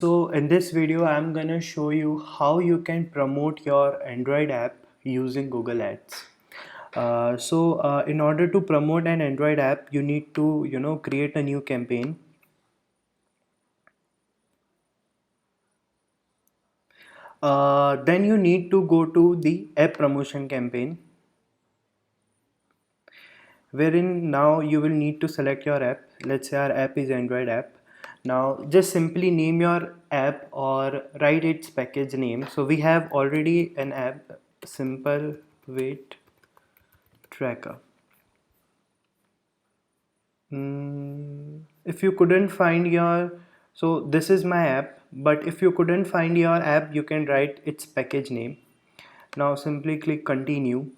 So in this video, I'm gonna show you how you can promote your Android app using Google Ads. In order to promote an Android app, you need to, create a new campaign. Then you need to go to the app promotion campaign, wherein now you will need to select your app. Let's say our app is Android app. Now just simply name your app or write its package name. So we have already an app, simple weight tracker. If you couldn't find your, so this is my app, but if you couldn't find your app, you can write its package name. Now simply click continue.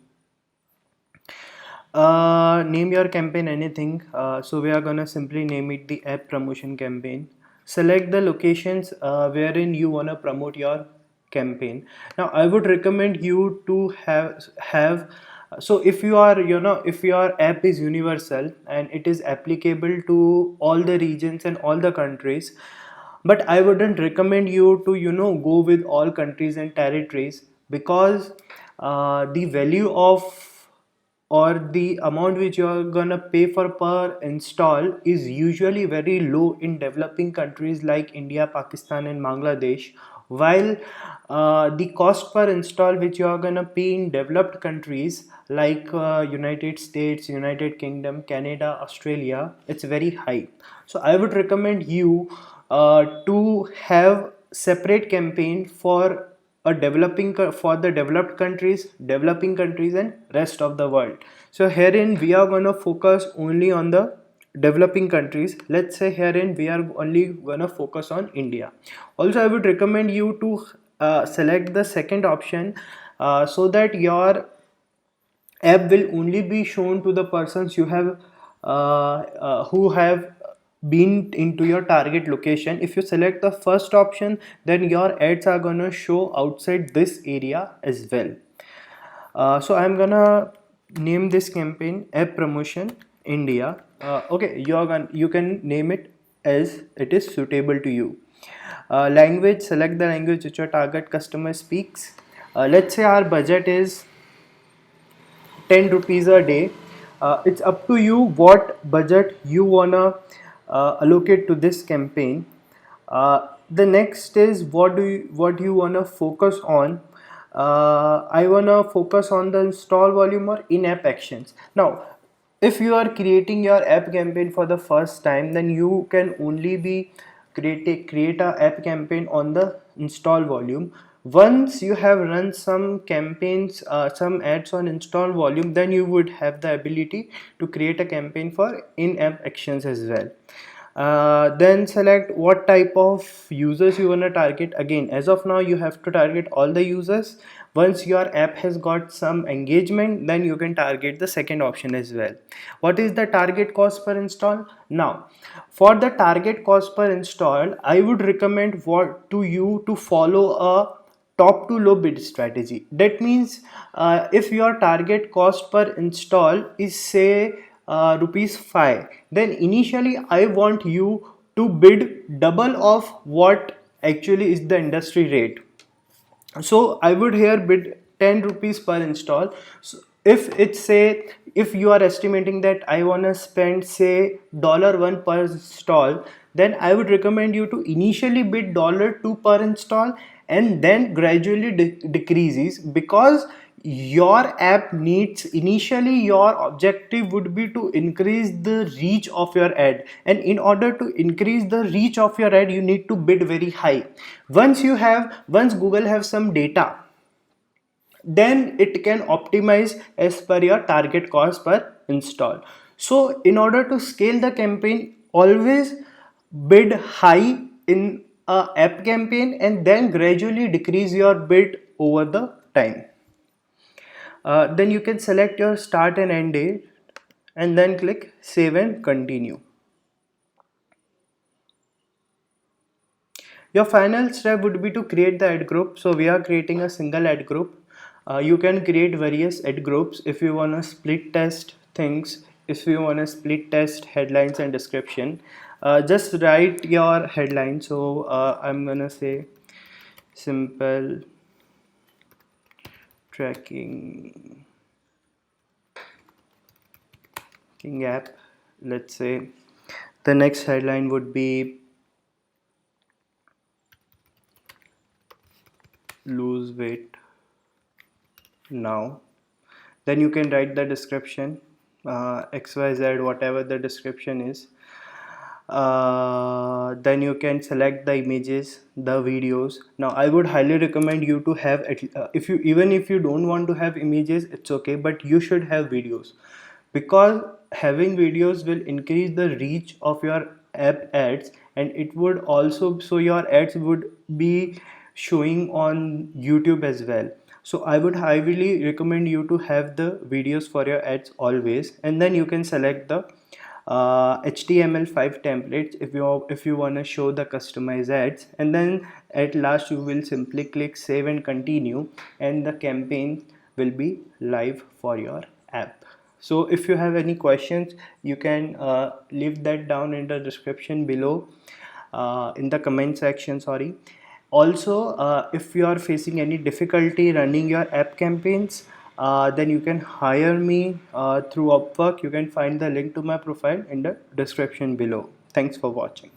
Name your campaign anything. So we are gonna simply name it the app promotion campaign. Select the locations wherein you wanna promote your campaign. Now I would recommend you to have so if you are if your app is universal and it is applicable to all the regions and all the countries, but I wouldn't recommend you to go with all countries and territories, because the value of or the amount which you are gonna pay for per install is usually very low in developing countries like India, Pakistan and Bangladesh, while the cost per install which you are gonna pay in developed countries like United States, United Kingdom, Canada, Australia, it's very high. So I would recommend you to have separate campaign for for the developing countries and rest of the world. So herein we are going to focus only on the developing countries. Let's say herein we are only going to focus on India. Also I would recommend you to select the second option, so that your app will only be shown to the persons you have who have been into your target location. If you select the first option, then your ads are gonna show outside this area as well. So I'm gonna name this campaign app promotion India. Okay, you can name it as it is suitable to you. Language, select the language which your target customer speaks. Let's say our budget is 10 rupees a day. It's up to you what budget you wanna allocate to this campaign. The next is what you wanna focus on. I wanna focus on the install volume or in-app actions. Now if you are creating your app campaign for the first time, then you can only be create a app campaign on the install volume. Once you have run some campaigns, some ads on install volume, then you would have the ability to create a campaign for in-app actions as well. Then select what type of users you want to target. Again, as of now you have to target all the users. Once your app has got some engagement, then you can target the second option as well. What is the target cost per install? Now for the target cost per install, I would recommend what to you to follow a top to low bid strategy. That means if your target cost per install is say rupees 5, then initially I want you to bid double of what actually is the industry rate. So I would here bid 10 rupees per install. So if it's say, if you are estimating that I want to spend say $1 per install, then I would recommend you to initially bid $2 per install and then gradually decreases, because your app needs, initially your objective would be to increase the reach of your ad, and in order to increase the reach of your ad you need to bid very high. Once Google have some data, then it can optimize as per your target cost per install. So in order to scale the campaign, always bid high in a app campaign and then gradually decrease your bid over the time. Then you can select your start and end date and then click save and continue. Your final step would be to create the ad group. So we are creating a single ad group. You can create various ad groups if you want to split test things. if you want to split test headlines and description, just write your headline. So I'm gonna say simple tracking app. Let's say the next headline would be lose weight now. Then you can write the description, xyz, whatever the description is. Then you can select the images, the videos. Now I would highly recommend you to have if you, even if you don't want to have images, it's okay, but you should have videos, because having videos will increase the reach of your app ads, and it would also, so your ads would be showing on YouTube as well. So I would highly recommend you to have the videos for your ads always. And then you can select the HTML5 templates if you want to show the customized ads, and then at last you will simply click save and continue, and the campaign will be live for your app. So if you have any questions, you can leave that down in the description below, in the comment section, sorry. Also, if you are facing any difficulty running your app campaigns, then you can hire me through Upwork. You can find the link to my profile in the description below. Thanks for watching.